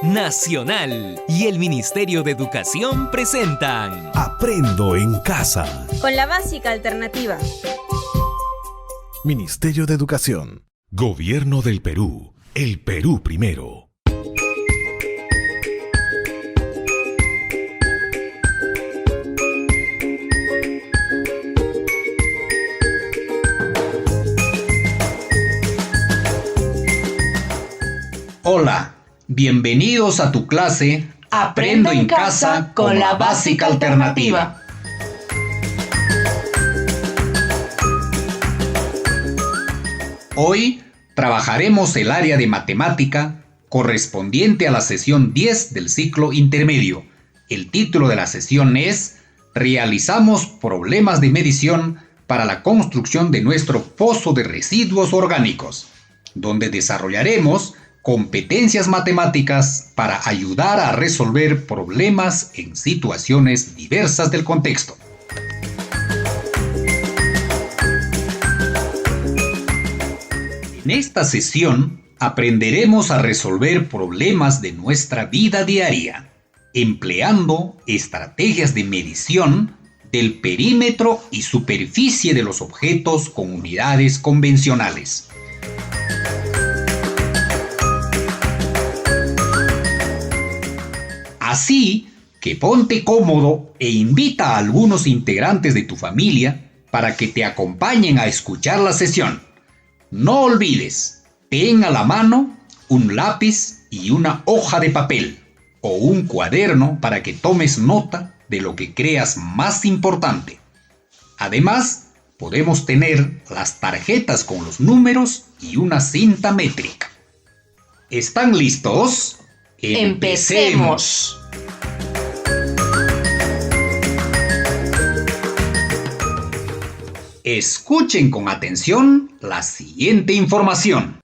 Nacional y el Ministerio de Educación presentan Aprendo en Casa con la básica alternativa. Ministerio de Educación. Gobierno del Perú. El Perú primero. Hola, bienvenidos a tu clase Aprendo en Casa con la básica alternativa. Hoy trabajaremos el área de matemática correspondiente a la sesión 10 del ciclo intermedio. El título de la sesión es Realizamos problemas de medición para la construcción de nuestro pozo de residuos orgánicos, donde desarrollaremos competencias matemáticas para ayudar a resolver problemas en situaciones diversas del contexto. En esta sesión aprenderemos a resolver problemas de nuestra vida diaria, empleando estrategias de medición del perímetro y superficie de los objetos con unidades convencionales. Así que ponte cómodo e invita a algunos integrantes de tu familia para que te acompañen a escuchar la sesión. No olvides, ten a la mano un lápiz y una hoja de papel o un cuaderno para que tomes nota de lo que creas más importante. Además, podemos tener las tarjetas con los números y una cinta métrica. ¿Están listos? ¡Empecemos! Escuchen con atención la siguiente información.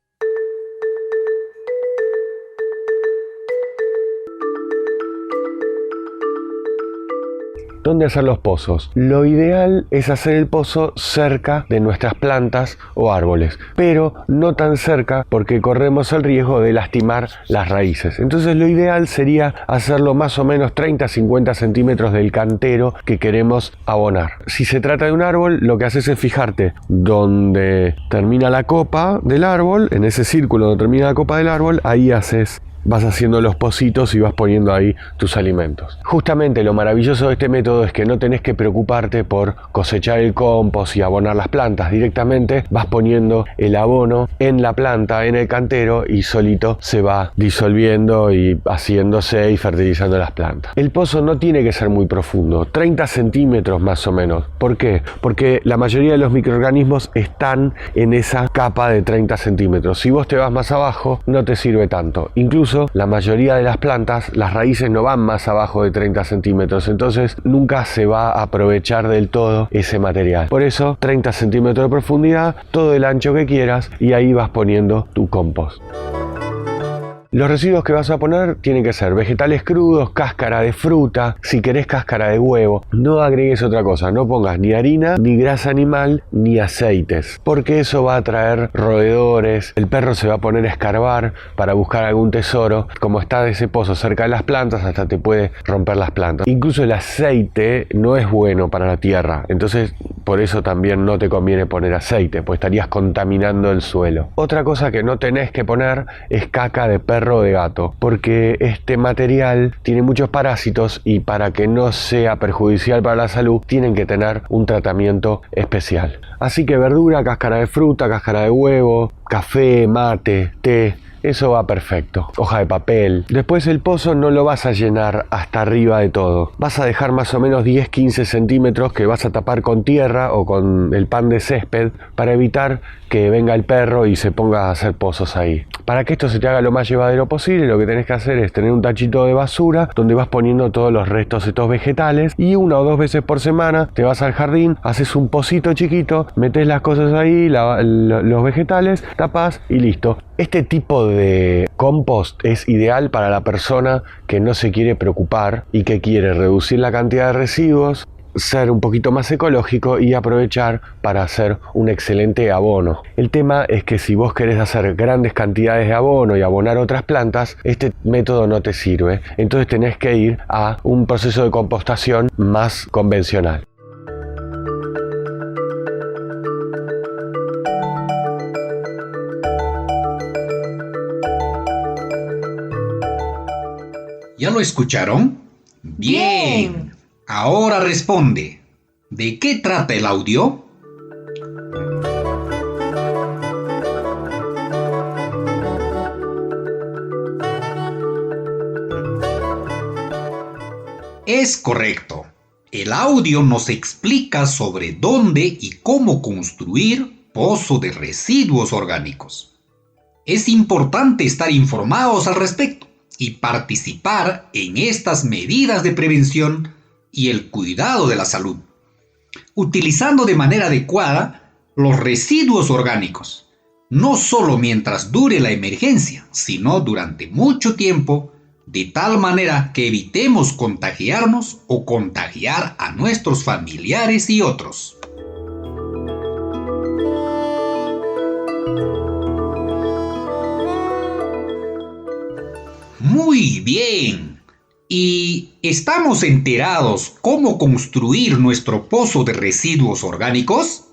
¿Dónde hacer los pozos? Lo ideal es hacer el pozo cerca de nuestras plantas o árboles, pero no tan cerca porque corremos el riesgo de lastimar las raíces. Entonces lo ideal sería hacerlo más o menos 30-50 centímetros del cantero que queremos abonar. Si se trata de un árbol, lo que haces es fijarte donde termina la copa del árbol, en ese círculo donde termina la copa del árbol, ahí vas haciendo los pocitos y vas poniendo ahí tus alimentos. Justamente lo maravilloso de este método es que no tenés que preocuparte por cosechar el compost y abonar las plantas. Directamente vas poniendo el abono en la planta, en el cantero, y solito se va disolviendo y haciéndose y fertilizando las plantas. El pozo no tiene que ser muy profundo, 30 centímetros más o menos. ¿Por qué? Porque la mayoría de los microorganismos están en esa capa de 30 centímetros. Si vos te vas más abajo, no te sirve tanto. Incluso la mayoría de las plantas, las raíces no van más abajo de 30 centímetros, entonces nunca se va a aprovechar del todo ese material. Por eso 30 centímetros de profundidad, todo el ancho que quieras, y ahí vas poniendo tu compost. Los residuos que vas a poner tienen que ser vegetales crudos, cáscara de fruta, si querés cáscara de huevo. No agregues otra cosa, no pongas ni harina, ni grasa animal, ni aceites, porque eso va a traer roedores, el perro se va a poner a escarbar para buscar algún tesoro. Como está ese pozo cerca de las plantas, hasta te puede romper las plantas. Incluso el aceite no es bueno para la tierra, entonces por eso también no te conviene poner aceite, pues estarías contaminando el suelo. Otra cosa que no tenés que poner es caca de perro o de gato, porque este material tiene muchos parásitos y para que no sea perjudicial para la salud tienen que tener un tratamiento especial. Así que verdura, cáscara de fruta, cáscara de huevo, café, mate, té, eso va perfecto. Hoja de papel. Después el pozo no lo vas a llenar hasta arriba de todo. Vas a dejar más o menos 10-15 centímetros que vas a tapar con tierra o con el pan de césped para evitar que venga el perro y se ponga a hacer pozos ahí. Para que esto se te haga lo más llevadero posible, lo que tenés que hacer es tener un tachito de basura donde vas poniendo todos los restos de estos vegetales, y 1 o 2 veces por semana te vas al jardín, haces un pocito chiquito, metes las cosas ahí, los vegetales, tapas y listo. Este tipo de compost es ideal para la persona que no se quiere preocupar y que quiere reducir la cantidad de residuos ser un poquito más ecológico y aprovechar para hacer un excelente abono. El tema es que si vos querés hacer grandes cantidades de abono y abonar otras plantas, este método no te sirve. Entonces tenés que ir a un proceso de compostación más convencional. ¿Ya lo escucharon? Bien. Ahora responde. ¿De qué trata el audio? Es correcto. El audio nos explica sobre dónde y cómo construir pozo de residuos orgánicos. Es importante estar informados al respecto y participar en estas medidas de prevención y el cuidado de la salud, utilizando de manera adecuada los residuos orgánicos, no solo mientras dure la emergencia, sino durante mucho tiempo, de tal manera que evitemos contagiarnos o contagiar a nuestros familiares y otros. Muy bien. ¿Y estamos enterados cómo construir nuestro pozo de residuos orgánicos?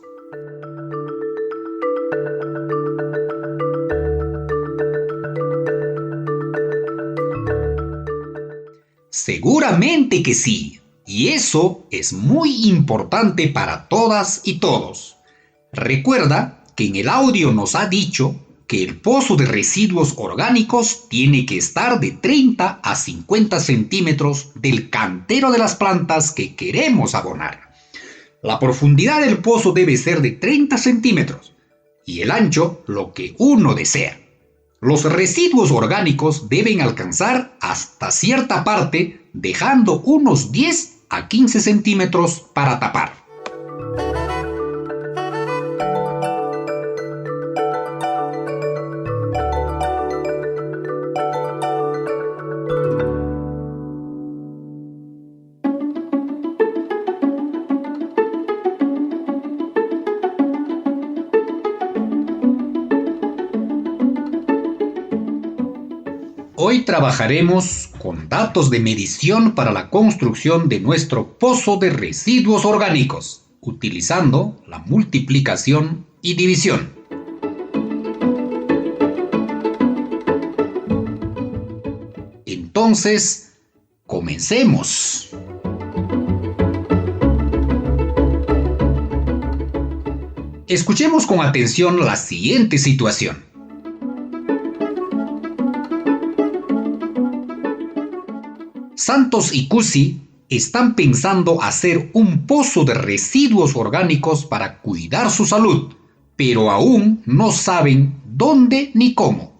Seguramente que sí. Y eso es muy importante para todas y todos. Recuerda que en el audio nos ha dicho que el pozo de residuos orgánicos tiene que estar de 30 a 50 centímetros del cantero de las plantas que queremos abonar. La profundidad del pozo debe ser de 30 centímetros y el ancho lo que uno desea. Los residuos orgánicos deben alcanzar hasta cierta parte, dejando unos 10 a 15 centímetros para tapar. Hoy trabajaremos con datos de medición para la construcción de nuestro pozo de residuos orgánicos, utilizando la multiplicación y división. Entonces, comencemos. Escuchemos con atención la siguiente situación. Santos y Cusi están pensando hacer un pozo de residuos orgánicos para cuidar su salud, pero aún no saben dónde ni cómo.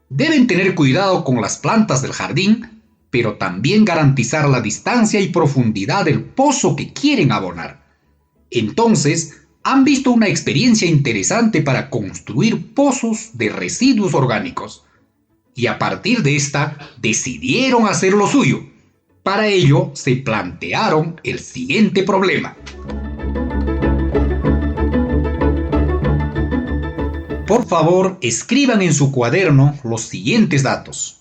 Deben tener cuidado con las plantas del jardín, pero también garantizar la distancia y profundidad del pozo que quieren abonar. Entonces, han visto una experiencia interesante para construir pozos de residuos orgánicos. Y a partir de esta, decidieron hacer lo suyo. Para ello, se plantearon el siguiente problema. Por favor, escriban en su cuaderno los siguientes datos.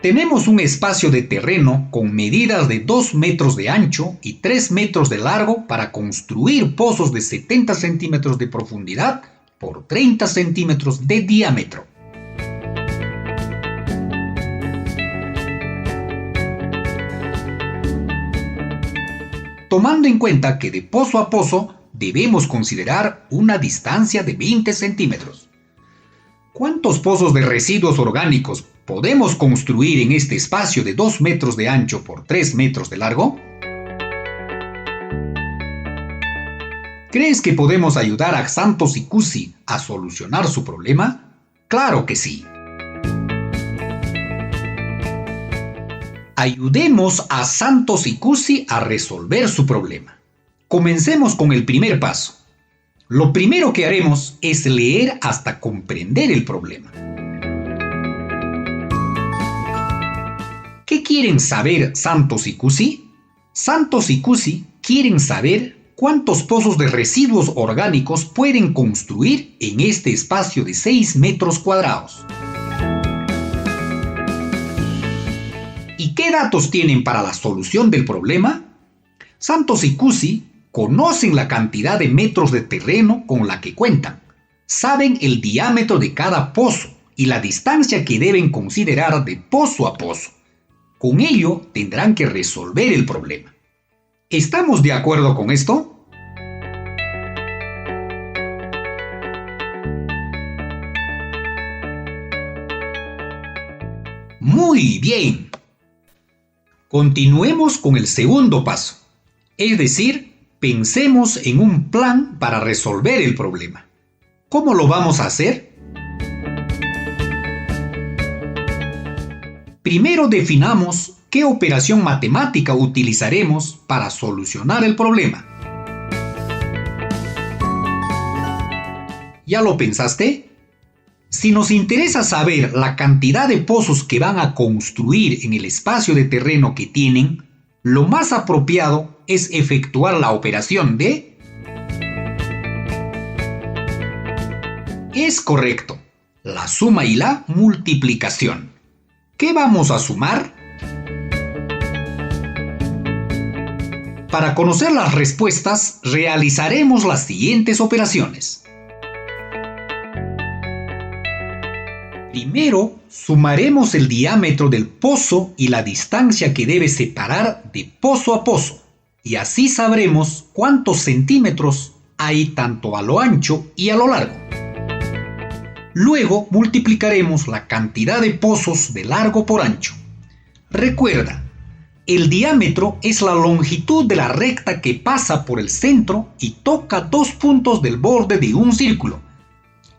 Tenemos un espacio de terreno con medidas de 2 metros de ancho y 3 metros de largo para construir pozos de 70 centímetros de profundidad por 30 centímetros de diámetro. Tomando en cuenta que de pozo a pozo debemos considerar una distancia de 20 centímetros. ¿Cuántos pozos de residuos orgánicos podemos construir en este espacio de 2 metros de ancho por 3 metros de largo? ¿Crees que podemos ayudar a Santos y Cusi a solucionar su problema? ¡Claro que sí! Ayudemos a Santos y Cusi a resolver su problema. Comencemos con el primer paso. Lo primero que haremos es leer hasta comprender el problema. quieren saber Santos y Cusi? Santos y Cusi quieren saber cuántos pozos de residuos orgánicos pueden construir en este espacio de 6 metros cuadrados. ¿Y qué datos tienen para la solución del problema? Santos y Cusi conocen la cantidad de metros de terreno con la que cuentan, saben el diámetro de cada pozo y la distancia que deben considerar de pozo a pozo. Con ello tendrán que resolver el problema. ¿Estamos de acuerdo con esto? Muy bien. Continuemos con el segundo paso, es decir, pensemos en un plan para resolver el problema. ¿Cómo lo vamos a hacer? Primero definamos qué operación matemática utilizaremos para solucionar el problema. ¿Ya lo pensaste? Si nos interesa saber la cantidad de pozos que van a construir en el espacio de terreno que tienen, lo más apropiado es efectuar la operación de... Es correcto, la suma y la multiplicación. ¿Qué vamos a sumar? Para conocer las respuestas, realizaremos las siguientes operaciones. Primero, sumaremos el diámetro del pozo y la distancia que debe separar de pozo a pozo, y así sabremos cuántos centímetros hay tanto a lo ancho y a lo largo. Luego multiplicaremos la cantidad de pozos de largo por ancho. Recuerda, el diámetro es la longitud de la recta que pasa por el centro y toca 2 puntos del borde de un círculo.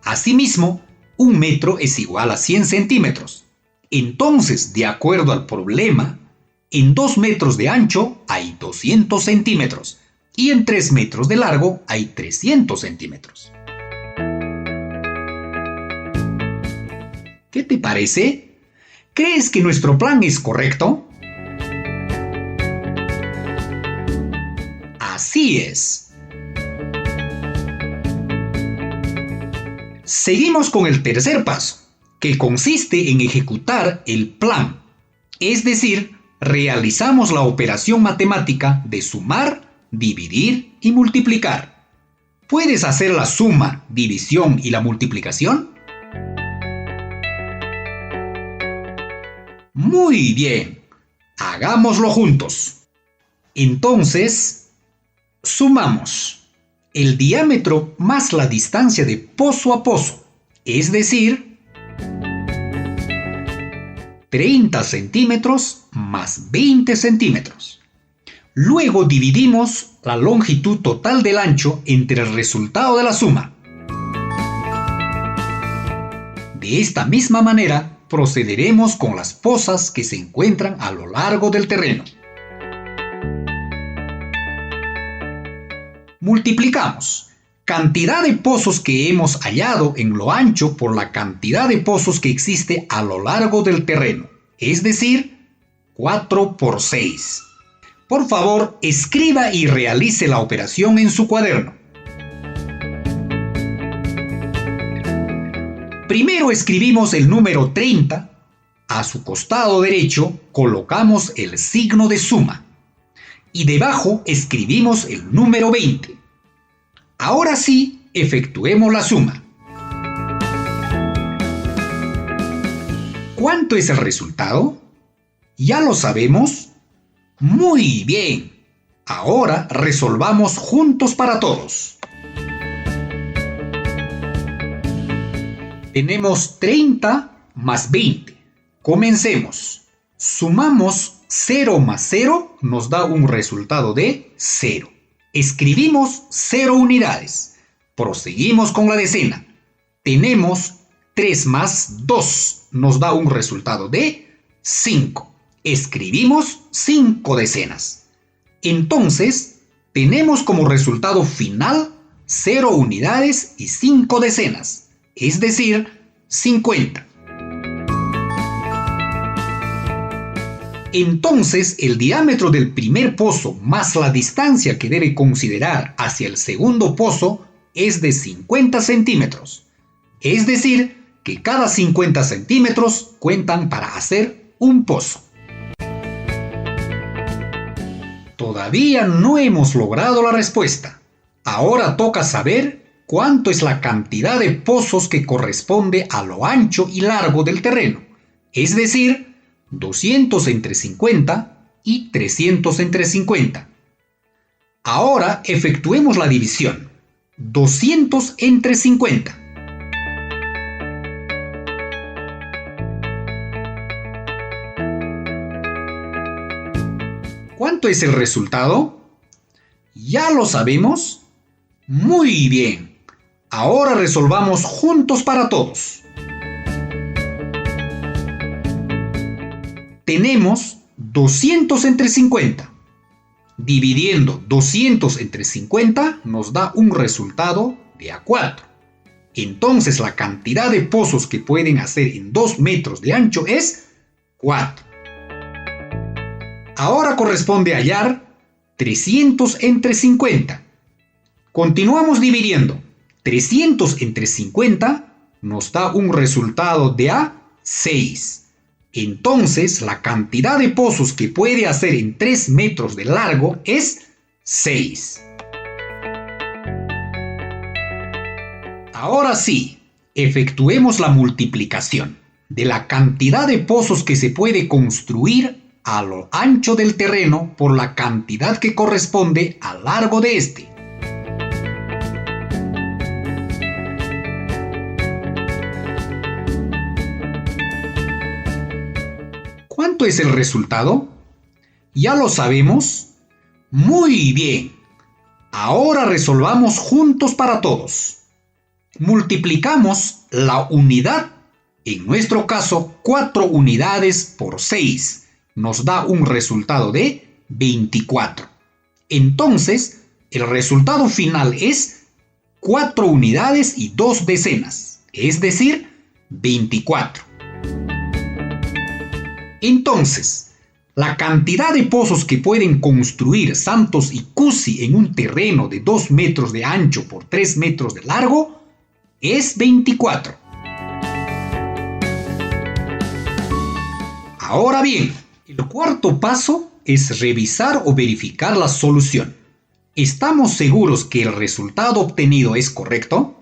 Asimismo, 1 metro es igual a 100 centímetros. Entonces, de acuerdo al problema, en 2 metros de ancho hay 200 centímetros y en 3 metros de largo hay 300 centímetros. ¿Qué te parece? ¿Crees que nuestro plan es correcto? Así es. Seguimos con el tercer paso, que consiste en ejecutar el plan, es decir, realizamos la operación matemática de sumar, dividir y multiplicar. ¿Puedes hacer la suma, división y la multiplicación? Muy bien, hagámoslo juntos. Entonces, sumamos el diámetro más la distancia de pozo a pozo, es decir, 30 centímetros más 20 centímetros. Luego dividimos la longitud total del ancho entre el resultado de la suma. De esta misma manera, procederemos con las pozas que se encuentran a lo largo del terreno. Multiplicamos cantidad de pozos que hemos hallado en lo ancho por la cantidad de pozos que existe a lo largo del terreno, es decir, 4 por 6. Por favor, escriba y realice la operación en su cuaderno. Primero escribimos el número 30, a su costado derecho colocamos el signo de suma y debajo escribimos el número 20. Ahora sí, efectuemos la suma. ¿Cuánto es el resultado? ¿Ya lo sabemos? Muy bien. Ahora resolvamos juntos para todos. Tenemos 30 más 20. Comencemos. Sumamos 0 más 0 nos da un resultado de 0. Escribimos 0 unidades. Proseguimos con la decena. Tenemos 3 más 2 nos da un resultado de 5. Escribimos 5 decenas. Entonces, tenemos como resultado final 0 unidades y 5 decenas. Es decir, 50. Entonces, el diámetro del primer pozo más la distancia que debe considerar hacia el segundo pozo es de 50 centímetros. Es decir, que cada 50 centímetros cuentan para hacer un pozo. Todavía no hemos logrado la respuesta. Ahora toca saber cuánto es la cantidad de pozos que corresponde a lo ancho y largo del terreno. Es decir, 200 entre 50 y 300 entre 50. Ahora efectuemos la división. 200 entre 50. ¿Cuánto es el resultado? ¿Ya lo sabemos? Muy bien. Ahora resolvamos juntos para todos. Tenemos 200 entre 50. Dividiendo 200 entre 50 nos da un resultado de A4. Entonces la cantidad de pozos que pueden hacer en 2 metros de ancho es 4. Ahora corresponde hallar 300 entre 50. Continuamos dividiendo. 300 entre 50 nos da un resultado de A6. Entonces, la cantidad de pozos que puede hacer en 3 metros de largo es 6. Ahora sí, efectuemos la multiplicación de la cantidad de pozos que se puede construir a lo ancho del terreno por la cantidad que corresponde al largo de este. ¿Cuánto es el resultado? ¿Ya lo sabemos? Muy bien. Ahora resolvamos juntos para todos. Multiplicamos la unidad, en nuestro caso 4 unidades por 6. Nos da un resultado de 24. Entonces, el resultado final es 4 unidades y 2 decenas, es decir, 24. Entonces, la cantidad de pozos que pueden construir Santos y Cusi en un terreno de 2 metros de ancho por 3 metros de largo es 24. Ahora bien, el cuarto paso es revisar o verificar la solución. ¿Estamos seguros que el resultado obtenido es correcto?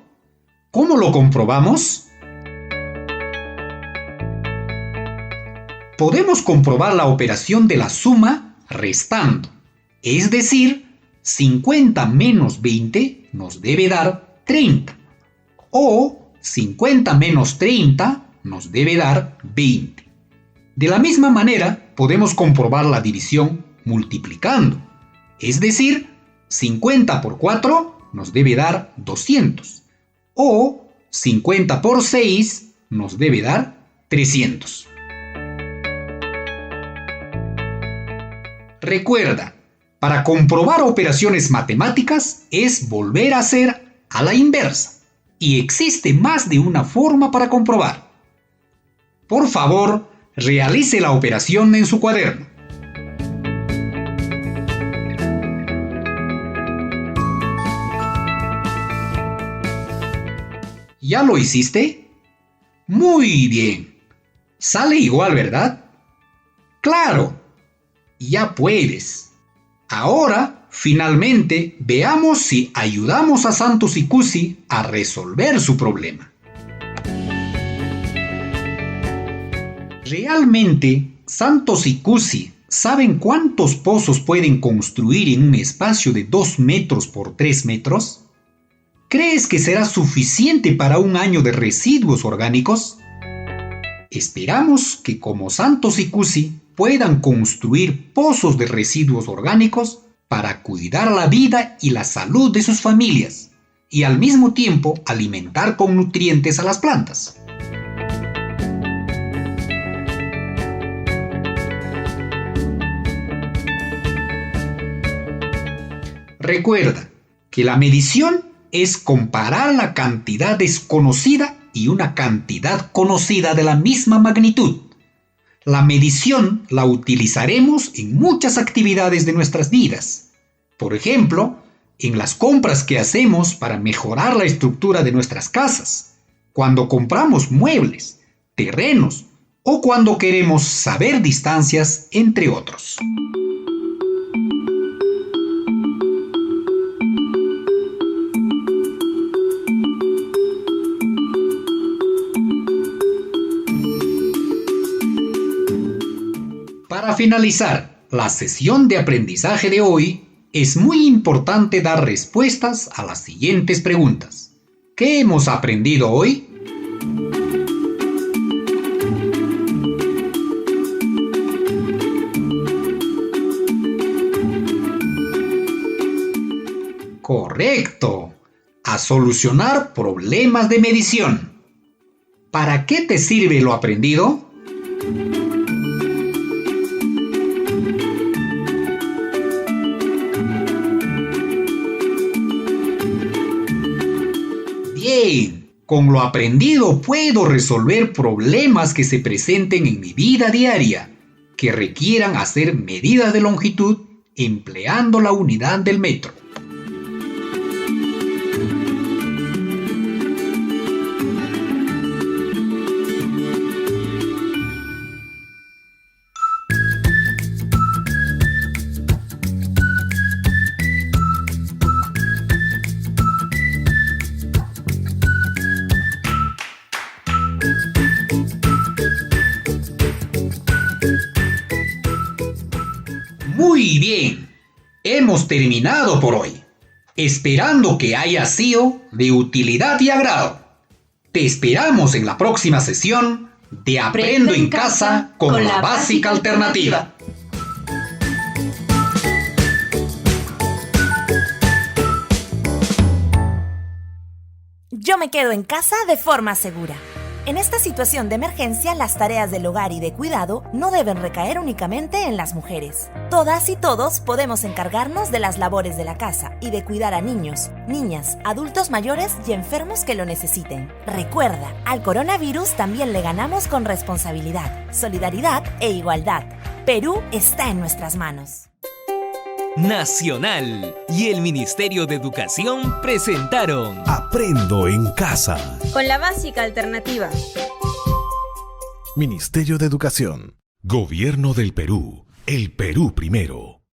¿Cómo lo comprobamos? Podemos comprobar la operación de la suma restando. Es decir, 50 menos 20 nos debe dar 30. O 50 menos 30 nos debe dar 20. De la misma manera, podemos comprobar la división multiplicando. Es decir, 50 por 4 nos debe dar 200. O 50 por 6 nos debe dar 300. Recuerda, para comprobar operaciones matemáticas es volver a hacer a la inversa. Y existe más de una forma para comprobar. Por favor, realice la operación en su cuaderno. ¿Ya lo hiciste? Muy bien. Sale igual, ¿verdad? ¡Claro! Ya puedes. Ahora, finalmente, veamos si ayudamos a Santos y Cusi a resolver su problema. ¿Realmente Santos y Cusi saben cuántos pozos pueden construir en un espacio de 2 metros por 3 metros? ¿Crees que será suficiente para un año de residuos orgánicos? Esperamos que como Santos y Cusi puedan construir pozos de residuos orgánicos para cuidar la vida y la salud de sus familias y al mismo tiempo alimentar con nutrientes a las plantas. Recuerda que la medición es comparar la cantidad desconocida y una cantidad conocida de la misma magnitud. La medición la utilizaremos en muchas actividades de nuestras vidas. Por ejemplo, en las compras que hacemos para mejorar la estructura de nuestras casas, cuando compramos muebles, terrenos o cuando queremos saber distancias, entre otros. Para finalizar la sesión de aprendizaje de hoy, es muy importante dar respuestas a las siguientes preguntas. ¿Qué hemos aprendido hoy? Correcto. A solucionar problemas de medición. ¿Para qué te sirve lo aprendido? Bien, con lo aprendido puedo resolver problemas que se presenten en mi vida diaria, que requieran hacer medidas de longitud empleando la unidad del metro. Muy bien, hemos terminado por hoy, esperando que haya sido de utilidad y agrado. Te esperamos en la próxima sesión de Aprendo en Casa con la Básica Alternativa. Yo me quedo en casa de forma segura. En esta situación de emergencia, las tareas del hogar y de cuidado no deben recaer únicamente en las mujeres. Todas y todos podemos encargarnos de las labores de la casa y de cuidar a niños, niñas, adultos mayores y enfermos que lo necesiten. Recuerda, al coronavirus también le ganamos con responsabilidad, solidaridad e igualdad. Perú está en nuestras manos. Nacional y el Ministerio de Educación presentaron Aprendo en Casa. Con la Básica Alternativa. Ministerio de Educación. Gobierno del Perú. El Perú primero.